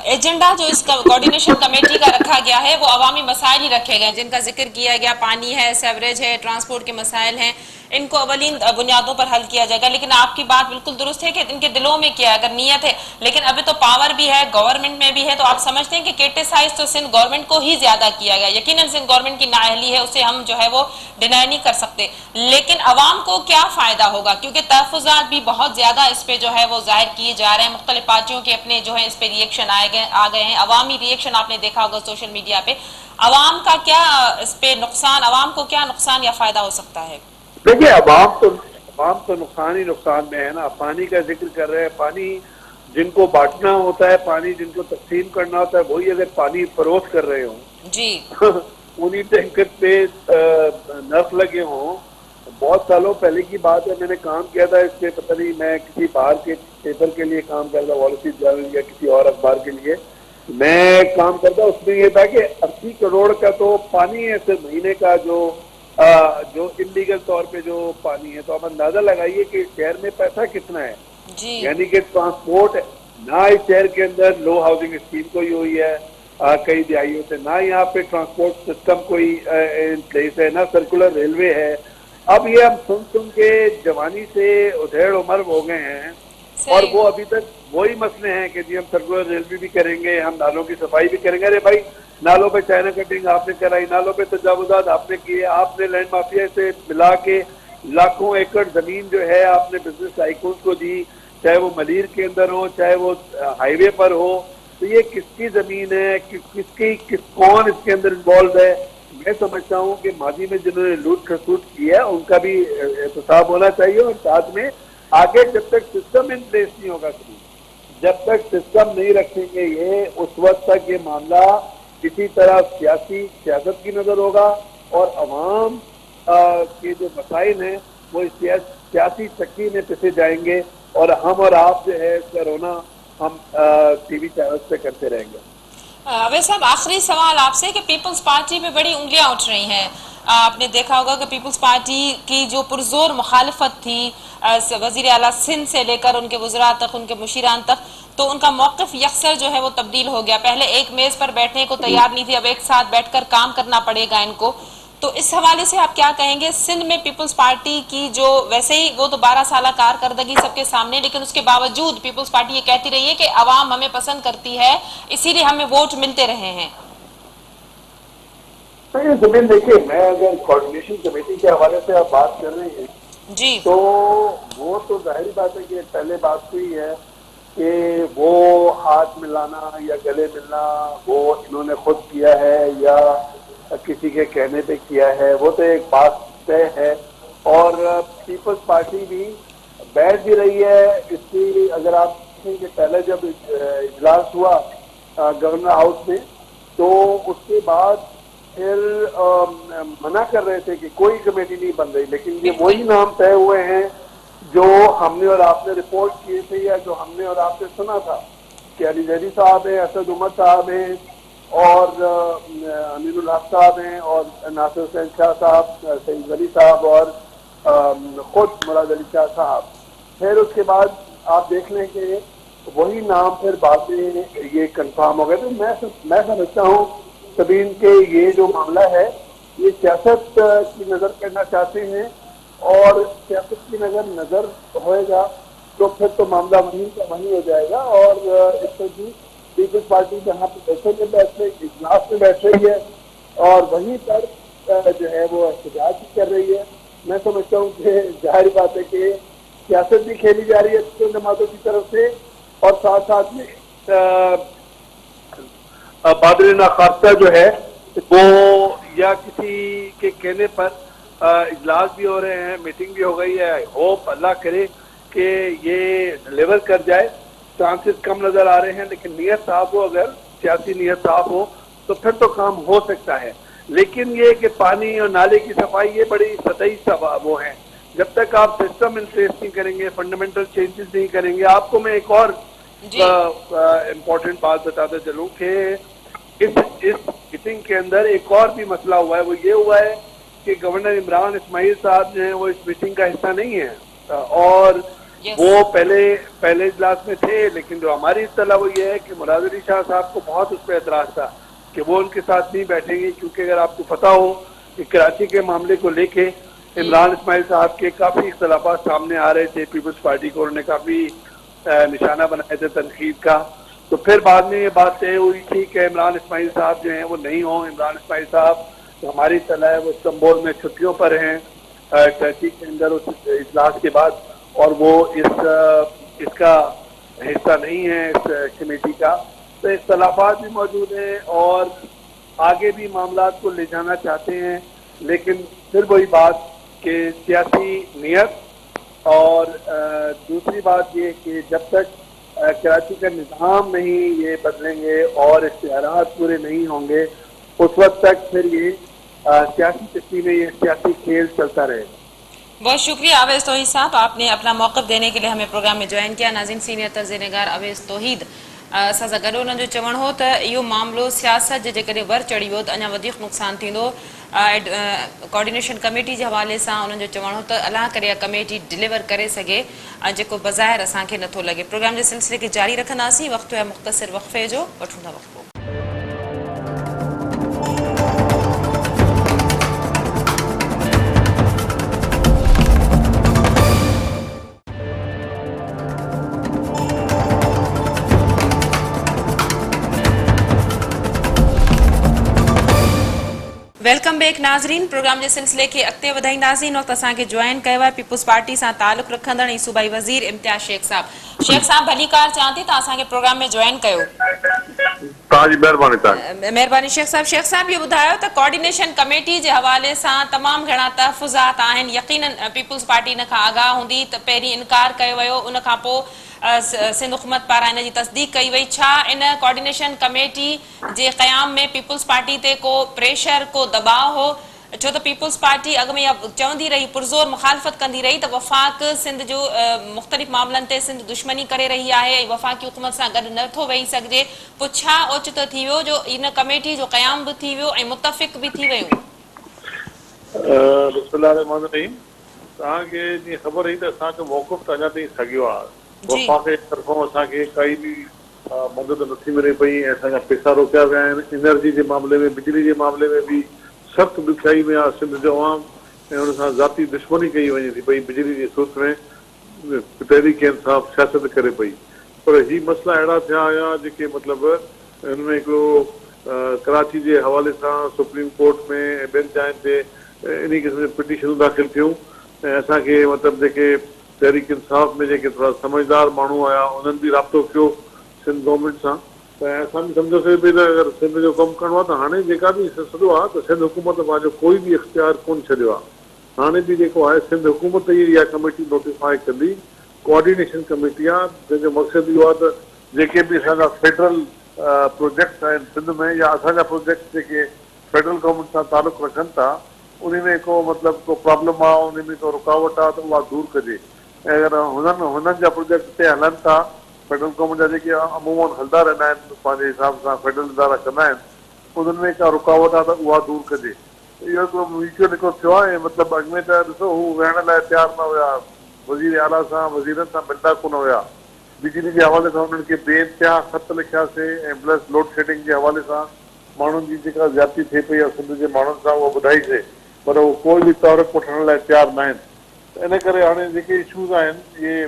एजेंडा जो इसका कोऑर्डिनेशन कमेटी का रखा गया है वो अवामी मसाइल ही रखे गए जिनका जिक्र किया गया, पानी है, सेवरेज है, ट्रांसपोर्ट के मसाइल हैं, ان کو اولین بنیادوں پر حل کیا جائے گا. لیکن آپ کی بات بالکل درست ہے کہ ان کے دلوں میں کیا ہے, اگر نیت ہے, لیکن ابھی تو پاور بھی ہے, گورنمنٹ میں بھی ہے, تو آپ سمجھتے ہیں کہ کرٹیسائز تو سندھ گورنمنٹ کو ہی زیادہ کیا گیا. یقیناً سندھ گورنمنٹ کی نااہلی ہے, اسے ہم جو ہے وہ ڈینائی نہیں کر سکتے, لیکن عوام کو کیا فائدہ ہوگا؟ کیونکہ تحفظات بھی بہت زیادہ اس پہ جو ہے وہ ظاہر کیے جا رہے ہیں, مختلف پارٹیوں کے اپنے جو ہے اس پہ ریئیکشن آ گئے ہیں, عوامی ریئیکشن آپ نے دیکھا ہوگا سوشل میڈیا پہ. عوام کا کیا اس پہ نقصان, عوام کو کیا نقصان یا فائدہ ہو سکتا ہے؟ دیکھیے عوام تو نقصان ہی نقصان میں ہے نا. پانی کا ذکر کر رہے ہیں, پانی جن کو بانٹنا ہوتا ہے, پانی جن کو تقسیم کرنا ہوتا ہے, وہی اگر پانی فروخت کر رہے ہوں جی انہی ٹینکر پہ نرخ لگے ہوں. بہت سالوں پہلے کی بات ہے, میں نے کام کیا تھا اس پہ, پتہ نہیں میں کسی باہر کے پیپر کے لیے کام کرتا, وال اسٹریٹ جرنل یا کسی اور اخبار کے لیے میں کام کرتا. اس میں یہ تھا کہ 80 کروڑ کا تو پانی ہے صرف مہینے کا, جو انلیگل طور پہ جو پانی ہے. تو آپ اندازہ لگائیے کہ شہر میں پیسہ کتنا ہے. جی یعنی کہ ٹرانسپورٹ نہ اس شہر کے اندر لو ہاؤسنگ اسکیم کوئی ہوئی ہے کئی دہائیوں سے, نہ یہاں پہ ٹرانسپورٹ سسٹم کوئی ان پلیس ہے, نہ سرکولر ریلوے ہے. اب یہ ہم سن کے جوانی سے ادھیڑ عمر ہو گئے ہیں, اور وہ ابھی تک وہی مسئلے ہیں کہ جی ہم سرکولر ریلوے بھی کریں گے, ہم نالوں کی صفائی بھی کریں گے. ارے بھائی نالوں پہ چائنا کٹنگ آپ نے کرائی, نالوں پہ تجاوزات آپ نے کیے, آپ نے لینڈ مافیا سے ملا کے لاکھوں ایکڑ زمین جو ہے آپ نے بزنس ٹائکونز کو دی, چاہے وہ ملیر کے اندر ہو چاہے وہ ہائی وے پر ہو. تو یہ کس کی زمین ہے, کون اس کے اندر انوالو ہے؟ میں سمجھتا ہوں کہ ماضی میں جنہوں نے لوٹ کھسوٹ کی ہے ان کا بھی احتساب ہونا چاہیے, اور ساتھ میں آگے جب تک سسٹم ان پلیس نہیں ہوگا, جب تک سسٹم نہیں رکھیں گے یہ, اس وقت تک یہ معاملہ کسی طرح سیاست کی نظر ہوگا, اور عوام کے جو مسائل ہیں وہ سیاسی چکی میں پسے جائیں گے, اور ہم اور آپ جو ہے اس کا رونا ہم ٹی وی چینلز پہ کرتے رہیں گے. اویس صاحب آخری سوال آپ سے کہ پیپلز پارٹی پہ بڑی انگلیاں اٹھ رہی ہیں. آپ نے دیکھا ہوگا کہ پیپلز پارٹی کی جو پرزور مخالفت تھی وزیر اعلیٰ سندھ سے لے کر ان کے وزراء تک, ان کے مشیران تک, تو ان کا موقف یکسر جو ہے وہ تبدیل ہو گیا. پہلے ایک میز پر بیٹھنے کو تیار نہیں تھی, اب ایک ساتھ بیٹھ کر کام کرنا پڑے گا ان کو. تو اس حوالے سے آپ کیا کہیں گے؟ سندھ میں پیپلز پارٹی کی جو ویسے ہی وہ تو 12 سالہ کارکردگی سب کے سامنے, لیکن اس کے باوجود پیپلز پارٹی یہ کہتی رہی ہے کہ عوام ہمیں پسند کرتی ہے, اسی لیے ہمیں ووٹ ملتے رہے ہیں. زمین دیکھیے, میں اگر کوارڈینیشن کمیٹی کے حوالے سے آپ بات کر رہے ہیں جی تو وہ تو ظاہری بات ہے کہ پہلے بات ہوئی ہے کہ وہ ہاتھ ملانا یا گلے ملنا وہ انہوں نے خود کیا ہے یا کسی کے کہنے پہ کیا ہے, وہ تو ایک بات طے ہے. اور پیپلز پارٹی بھی بیٹھ بھی رہی ہے اس کی. اگر آپ دیکھیں کہ پہلے جب اجلاس ہوا گورنر ہاؤس میں تو اس کے بعد پھر منع کر رہے تھے کہ کوئی کمیٹی نہیں بن رہی, لیکن یہ وہی نام طے ہوئے ہیں جو ہم نے اور آپ نے رپورٹ کیے تھے یا جو ہم نے اور آپ نے سنا تھا کہ علی زیدی صاحب ہیں, اسد عمر صاحب ہیں, اور امین الحق صاحب ہیں, اور ناصر حسین شاہ صاحب, سعید ولی صاحب, اور خود مراد علی شاہ صاحب. پھر اس کے بعد آپ دیکھ لیں کہ وہی نام پھر بعد میں یہ کنفرم ہو گئے. تو میں سمجھتا ہوں سبین کے یہ جو معاملہ ہے یہ سیاست کی نظر کرنا چاہتے ہیں, اور سیاست کی نظر ہوئے گا تو پھر تو معاملہ وہیں کا وہیں ہو جائے گا. اور اس سے بھی پیپلز پارٹی جہاں پہ بیٹھ رہی اجلاس میں بیٹھ رہی ہے اور وہیں پر جو ہے وہ احتجاج بھی کر رہی ہے. میں سمجھتا ہوں کہ ظاہر بات ہے کہ سیاست بھی کھیلی جا رہی ہے جماعتوں کی طرف سے, اور ساتھ ساتھ میں بادل ناخواستہ جو ہے وہ یا کسی کے کہنے پر اجلاس بھی ہو رہے ہیں, میٹنگ بھی ہو گئی ہے. آئی ہوپ اللہ کرے کہ یہ ڈلیور کر جائے. چانسز کم نظر آ رہے ہیں, لیکن نیت صاف ہو, اگر سیاسی نیت صاف ہو تو پھر تو کام ہو سکتا ہے. لیکن یہ کہ پانی اور نالے کی صفائی یہ بڑی سطحی وہ ہیں. جب تک آپ سسٹم ان پلیس نہیں کریں گے, فنڈامنٹل چینجز نہیں کریں گے. آپ کو میں ایک اور امپورٹنٹ بات بتاتا چلوں کہ اس میٹنگ کے اندر ایک اور بھی مسئلہ ہوا ہے. وہ یہ ہوا ہے کہ گورنر عمران اسماعیل صاحب جو ہیں وہ اس میٹنگ کا حصہ نہیں ہیں, اور وہ پہلے اجلاس میں تھے. لیکن جو ہماری اطلاع وہ یہ ہے کہ مراد علی شاہ صاحب کو بہت اس پہ اعتراض تھا کہ وہ ان کے ساتھ نہیں بیٹھیں گے, کیونکہ اگر آپ کو پتہ ہو کہ کراچی کے معاملے کو لے کے इमरान इस्माइल साहब के काफ़ी इख्तलाफात सामने आ रहे थे, पीपल्स पार्टी को उन्होंने काफ़ी निशाना बनाए थे तनकीद का। तो फिर बाद में ये बात तय हुई थी कि इमरान इस्माइल साहब जो हैं वो नहीं हों। इमरान इस्माइल साहब तो हमारी तला है वो इस्तांबुल में छुट्टियों पर हैं टर्की के अंदर उस इजलास के बाद, और वो इसका हिस्सा नहीं है इस कमेटी का। तो इख्तलाफात भी मौजूद हैं और आगे भी मामला को ले जाना चाहते हैं, लेकिन फिर वही बात कि सियासी नीयत और दूसरी बात ये कि जब तक कराची का निज़ाम नहीं ये बदलेंगे और इख्तियारात पूरे नहीं होंगे उस वक्त तक फिर ये सियासी तस्वीर में ये सियासी खेल चलता रहेगा। बहुत शुक्रिया अवैस तौहीद साहब, आपने अपना मौक़िफ़ देने के लिए हमें प्रोग्राम में ज्वाइन किया। नाज़रीन, सीनियर तर्ज़निगार अवैस तौहीद सां गॾु उन्हनि जो चवणु हो त इहो मामिलो सियासत जे जेकॾहिं वर चढ़ी वियो त अञा वधीक नुक़सानु थींदो। कोऑर्डिनेशन कमेटी जे हवाले सां उन्हनि जो चवणु हो त अलाह करे कमेटी डिलीवर करे सघे जेको बज़ाहिर असांखे नथो लॻे। प्रोग्राम जे सिलसिले खे जारी रखंदासीं। वक़्तु आहे मुख़्तसिर वक़फ़े जो, वठूं था वक़्फ़ो। वेलकम बैक नाज़रीन, प्रोग्राम जे सिलसिले खे अॻिते वधाईंदासीं। वक़्तु असांखे ज्वाइन कयो आहे पीपुल्स पार्टी सां तालुक़ रखंदड़ ऐं सूबाई वज़ीर इम्तियाज़ शेख साहब। शेख साहब भली कार चवां थी तव्हां असांखे प्रोग्राम में ज्वाइन कयो। तव्हांजी महिरबानी शेख साहब इहो ॿुधायो त कोऑर्डिनेशन कमेटी जे हवाले सां तमामु घणा तहफ़ुज़ात आहिनि। यकीनन पीपुल्स पार्टी इन खां आगाह हूंदी त पहिरीं इनकार कयो वियो, उन खां पोइ सिंध हुकूमत पारां इन जी तस्दीक कई वई। छा इन कोऑर्डिनेशन कमेटी जे क़याम में पीपुल्स पार्टी ते को प्रेशर, को दबाव हो? छो त पीपुल्स पार्टी अॻ में चवंदी रही, पुरज़ोर मुखालफ़त कंदी रही त वफ़ाक़ सिंध जो मुख़्तलिफ़ मामलनि ते सिंध दुश्मनी करे रही आहे ऐं वफ़ाक़ी हुकूमत सां गॾु नथो वेही सघिजे। पोइ छा ओचितो थी वियो जो इन कमेटी जो क़याम बि थी वियो ऐं मुतफ़िक़ बि थी वियूं? तव्हांखे जीअं ख़बर हुई त असांजो मौक़िफ़ त अञा ताईं साॻियो आहे। वफ़ाक़ जे तरफ़ां असांखे काई बि मदद नथी मिले पई ऐं असांजा पैसा रोकिया विया आहिनि। एनर्जी जे मामले में, बिजली जे मामले में बि सख़्तु ॾुखियाई में आहे सिंध जो अवाम ऐं हुन सां ज़ाती दुश्मनी कई वञे थी पई। बिजली जी सूरत में तहरीक इंसाफ़ सियासत करे पई, पर ही मसइला अहिड़ा थिया हुया जेके मतिलबु हिन में हिकिड़ो कराची जे हवाले सां सुप्रीम कोर्ट में ऐं ॿियनि जायुनि ते इन क़िस्म जी पिटीशनूं दाख़िल थियूं ऐं असांखे मतिलबु जेके तहरीक इंसाफ़ में जेके थोरा समझदार माण्हू हुया उन्हनि बि राब्तो कयो सिंध गवर्नमेंट सां। त असां बि सम्झोसीं भई त अगरि सिंध जो कमु करिणो आहे त हाणे जेका बि सॾो आहे त सिंध हुकूमत पंहिंजो कोई बि इख़्तियार कोन छॾियो आहे। हाणे बि जेको आहे सिंध हुकूमत ई इहा कमेटी नोटिफाई कंदी। कोऑर्डिनेशन कमेटी आहे जंहिंजो मक़सदु इहो आहे त जेके बि असांजा फेडरल प्रोजेक्ट्स आहिनि सिंध में या असांजा प्रोजेक्ट जेके फेडरल गवर्नमेंट सां तालुक़ु रखनि था उन में को मतिलबु को प्रॉब्लम आहे, उन में को रुकावट आहे त उहा दूरि कजे। ऐं अगरि हुननि जा प्रोजेक्ट ते हलनि था, फेडरल गवर्नमेंट जा जेके अमूमन हलंदा रहंदा आहिनि पंहिंजे हिसाब सां फेडरल इदारा कंदा आहिनि, उन्हनि में का रुकावट आहे त उहा दूरि कजे। इहो हिकिड़ो म्यूचुअल हिकिड़ो थियो आहे ऐं मतिलबु अॻ में त ॾिसो हू वेहण लाइ तयारु न हुया, वज़ीर आला सां वज़ीरनि सां मिलंदा कोन हुया। बिजली जे हवाले सां उन्हनि खे बेन थिया, ख़त लिखियासीं ऐं प्लस लोड शेडिंग जे हवाले सां माण्हुनि जी जेका ज़्यादती थिए पई आहे सिंध जे माण्हुनि सां उहा ॿुधाईसीं, पर उहो कोई बि तौरक वठण लाइ तयारु न आहिनि। इन करे हाणे जेके इशूज़ आहिनि इहे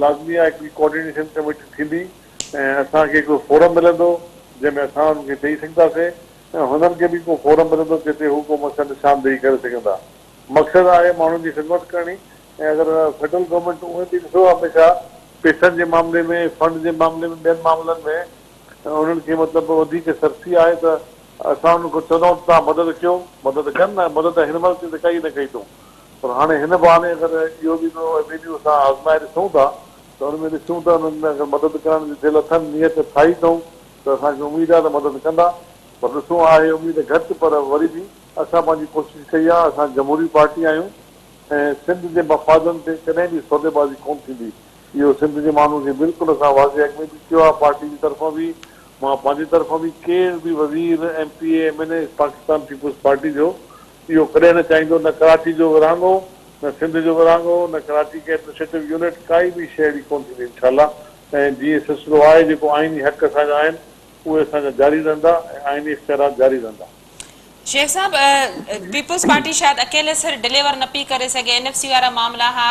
लाज़मी आहे हिकिड़ी कोऑर्डिनेशन कमेटी थींदी ऐं असांखे हिकिड़ो फोरम मिलंदो जंहिंमें असां हुनखे ॾेई सघंदासीं ऐं हुननि खे बि को फोरम मिलंदो जिते हू को मसइला निशानदेही करे सघंदा। मक़सदु आहे माण्हुनि जी ख़िदमत करणी ऐं अगरि फेडरल गवर्नमेंट उहे बि ॾिसो हमेशह पैसनि जे मामले में, फंड जे मामले में, ॿियनि मामलनि में उन्हनि खे मतिलबु वधीक सरसी आहे त असां हुनखे चवंदा तव्हां मदद कयो, मदद कनि न, मदद हिन महिल त काई न कई अथऊं। पर हाणे हिन बहाने अगरि इहो बि वेन्यू असां आज़माए ॾिसूं था त हुन में ॾिसूं था हुननि में अगरि मदद करण जी दिलि अथनि, नियत ठाही अथऊं त असांखे उमेदु आहे त मदद कंदा। पर ॾिसूं आहे उमेद घटि, पर वरी बि असां पंहिंजी कोशिशि कई आहे। असां जमहूरी पार्टी आहियूं ऐं सिंध जे मफ़ादनि ते कॾहिं बि सौदेबाज़ी कोन थींदी। इहो सिंध जे माण्हू खे बिल्कुलु असां वाज़े अॻ में बि कयो आहे, पार्टी जी तरफ़ां बि, मां पंहिंजी तरफ़ां बि। केरु बि वज़ीर, MP, MNA पाकिस्तान पीपुल्स पार्टी जो इहो कॾहिं न चाहींदो, न कराची जो विरहाङो, न सिंध जो विरहाङो, न कराची के एडमिनिस्ट्रेटिव यूनिट, काई बि शइ अहिड़ी कोन थींदी इंशाअल्लाह। ऐं जीअं सिलसिलो आहे जेको आइनी हक़ असांजा आहिनि उहे असांजा जारी रहंदा ऐं आइनी इख़्तियारात जारी रहंदा। शेख साहब, पीपल्स पार्टी शायद अकेले सिर डिलीवर न पई करे सघे, NFC वारा मामला हा,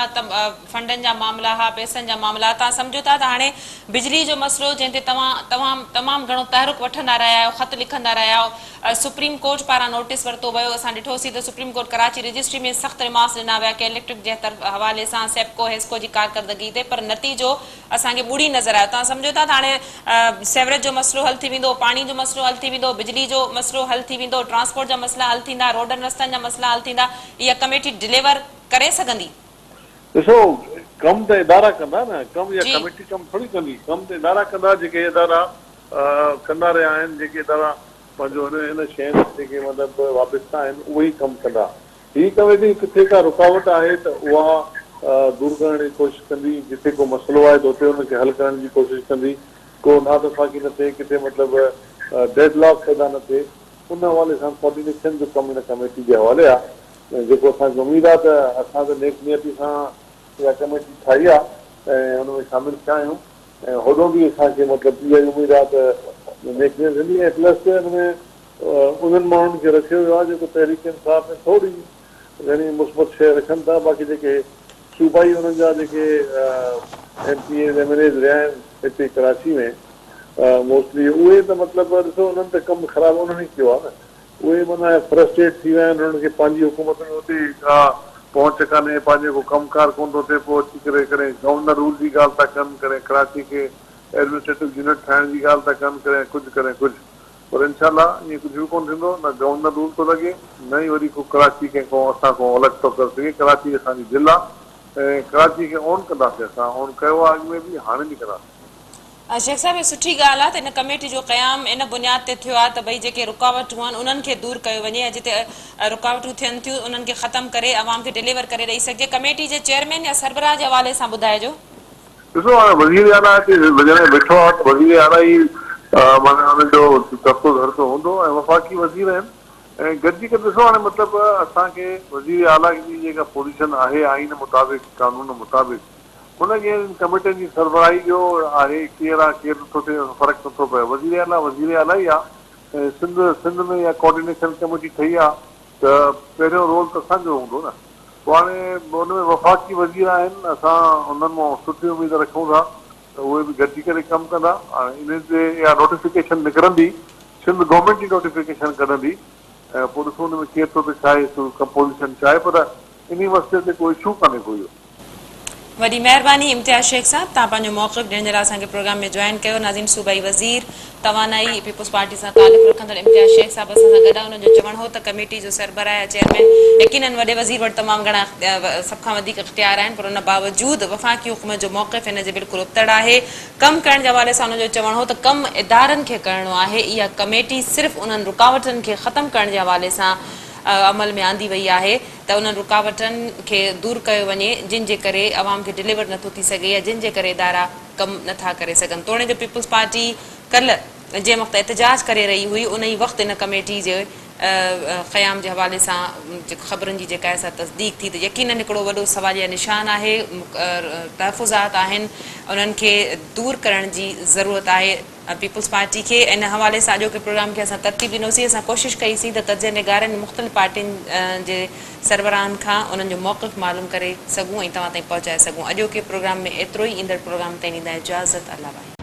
फंडन जा मामला हा, पैसनि जा मामला, तव्हां सम्झो था त हाणे बिजली जो मसलो जंहिं ते तमामु घणो तहरुक वठंदा रहिया आहियो, ख़त लिखंदा रहिया आहियो, सुप्रीम कोर्ट पारां नोटिस वरितो वियो, असां ॾिठोसीं त सुप्रीम कोर्ट कराची रजिस्ट्री में सख़्तु रिमार्क्स ॾिना विया कि इलेक्ट्रिक जे हवाले सां सेप्को हेस्को जी कारकर्दगी ते, पर नतीजो असांखे ॿुड़ी नज़र आयो। तव्हां सम्झो था त हाणे सेवरेज जो मसलो हल थी वेंदो, पाणी जो मसलो हल थी वेंदो, बिजली जो मसलो हल थी वेंदो, ट्रांसपोर्ट जा मसला हल थींदा, रोडनि रस्तनि जा मसला हल थींदा, इहा कमेटी डिलीवर करे सघंदी? ॾिसो, कम त इदारा कंदा न, कम या कमेटी कम थोरी कंदी, कम त इदारा कंदा, जेके इदारा कंदा रहिया आहिनि, जेके इदारा पंहिंजो हिन शइ जेके मतिलबु वाबिस्ता आहिनि उहे ई कमु कंदा। हीअ कमेटी किथे का रुकावट आहे त उहा दूर करण जी कोशिशि कंदी, जिते को मसइलो आहे त उते हुनखे हल करण जी कोशिशि कंदी, को नादफ़ाक़ी न थिए, किथे मतिलबु डेडलॉक पैदा न थिए, उन हवाले सां कोऑर्डिनेशन जो कमु हिन कमेटी जे हवाले आहे। जेको असांखे उमेदु आहे त असां त नेक नियती सां इहा कमेटी ठाही आहे ऐं हुन में शामिलु थिया आहियूं, ऐं होॾो बि असांखे मतिलबु इहा उमेदु आहे त नेक नियत थींदी, ऐं प्लस हिन में उन्हनि माण्हुनि खे रखियो वियो आहे जेको तहरीक इंसाफ़ में थोरी घणी मुस्बत शइ रखनि था। बाक़ी जेके सूबाई हुननि जा जेके MP MLAs रहिया आहिनि हिते कराची में मोस्टली, उहे त मतिलबु ॾिसो उन्हनि त कमु ख़राबु उन्हनि ई कयो आहे न, उहे माना फ्रस्ट्रेट थी विया आहिनि, उन्हनि खे पंहिंजी हुकूमत में हुते का पहुच कान्हे, पंहिंजे को कमकार कोन थो थिए, पोइ अची करे गवर्नर रूल जी ॻाल्हि था कनि, करे कराची खे एडमिनिस्ट्रेटिव यूनिट ठाहिण जी ॻाल्हि था कनि, करे कुझु, पर इनशाला ईअं कुझु बि कोन थींदो, न गवर्नर रूल थो लॻे, न ई वरी को कराची कंहिंखो असां खां अलॻि थो करे सघे। कराची असांजी दिलि आहे ऐं कराची खे ऑन कंदासीं, असां ऑन कयो आहे अॻु में बि, हाणे बि कंदासीं। शेख साहब, इहा सुठी ॻाल्हि आहे त हिन कमेटी जो क़याम इन बुनियाद ते थियो आहे त भई जेके रुकावटूं आहिनि उन्हनि खे दूर कयो वञे ऐं जिते रुकावटूं थियनि थियूं उन्हनि खे ख़तमु करे अवाम खे डिलीवर करे ॾेई सघिजे। कमेटी जे चेयरमैन या सरबराह जे हवाले सां ॿुधाइजो। ॾिसो, हाणे वज़ीर आला हिते जॾहिं वेठो आहे त वज़ीर आला ई माना हुनजो दफ़्तो धरतो हूंदो ऐं वफ़ाक़ी वज़ीर आहिनि, ऐं गॾिजी करे ॾिसो हाणे मतिलबु असांखे वज़ीर आला जी जेका पोज़ीशन आहे आइन मुताबिक़, कानून मुताबिक़, हुनखे कमेटियुनि जी सरबराही जो आहे, केरु आहे केरु नथो थिए फ़र्क़ु नथो पए, वज़ीर आला ई आहे। ऐं सिंध में इहा कोऑर्डिनेशन कमेटी ठही आहे त पहिरियों रोल त असांजो हूंदो न, पोइ हाणे हुन में वफ़ाक़ी वज़ीर आहिनि, असां हुननि मां सुठी उमेद रखूं था त उहे बि गॾिजी करे कमु कंदा। हाणे इन ते इहा नोटिफिकेशन निकिरंदी, सिंध गवर्नमेंट जी नोटिफिकेशन कढंदी, ऐं पोइ ॾिसो हुन में केरु थो चाहे कंपोज़िशन चाहे, पर इन मसइले ते कोई इशू कान्हे कोई। वॾी महिरबानी इम्तियाज़ शेख साहब, तव्हां पंहिंजो मौक़िफ़ ॾियण जे लाइ असांखे प्रोग्राम में जॉइन कयो। नाज़ीम सूबाई वज़ीर तवानाई पीपल्स पार्टी सां तालुक़ रखंदड़ इम्तियाज़ शेख साहब असां सां गॾु, हुननि जो चवणु हो त कमेटी जो सरबराह या चेयरमैन यकीनन वॾे वज़ीर वटि तमामु घणा सभ खां वधीक इख्तियार आहिनि, पर उन बावजूदि वफ़ाक़ी हुकूमत जो मौक़िफ़ हिन जे बिल्कुलु उतड़ आहे। कमु करण जे हवाले सां हुनजो चवणु हो त कमु इदारनि खे करिणो आहे, इहा कमेटी सिर्फ़ु उन्हनि रुकावटनि खे ख़तमु करण जे हवाले सां अमल में आंदी वई आहे त उन्हनि रुकावटनि खे दूर कयो वञे जिन जे करे अवाम खे डिलीवर नथो थी सघे या जिन जे करे इदारा कमु नथा करे सघनि। तोड़े जो पीपल्स पार्टी कल्ह जंहिं वक़्तु एहतजाज करे रही हुई उन ई वक़्तु इन कमेटी जे क़याम जे हवाले सां ख़बरुनि जी जेका आहे तस्दीक थी, त यकीनन हिकिड़ो वॾो सवालिया निशान आहे, तहफ़ुज़ात आहिनि, उन्हनि खे दूर करण जी ज़रूरत आहे पीपल्स पार्टी खे। इन हवाले सां अॼोके प्रोग्राम खे असां तरतीब ॾिनोसीं, असां कोशिशि कईसीं त तजे निगारनि मुख़्तलिफ़ पार्टियुनि जे सरबराहनि खां उन्हनि जो मौक़िफ़ मालूम करे सघूं ऐं तव्हां ताईं पहुचाए सघूं। अॼोके प्रोग्राम में एतिरो ई, ईंदड़ प्रोग्राम ताईं ॾींदा इजाज़त। अल्लाह।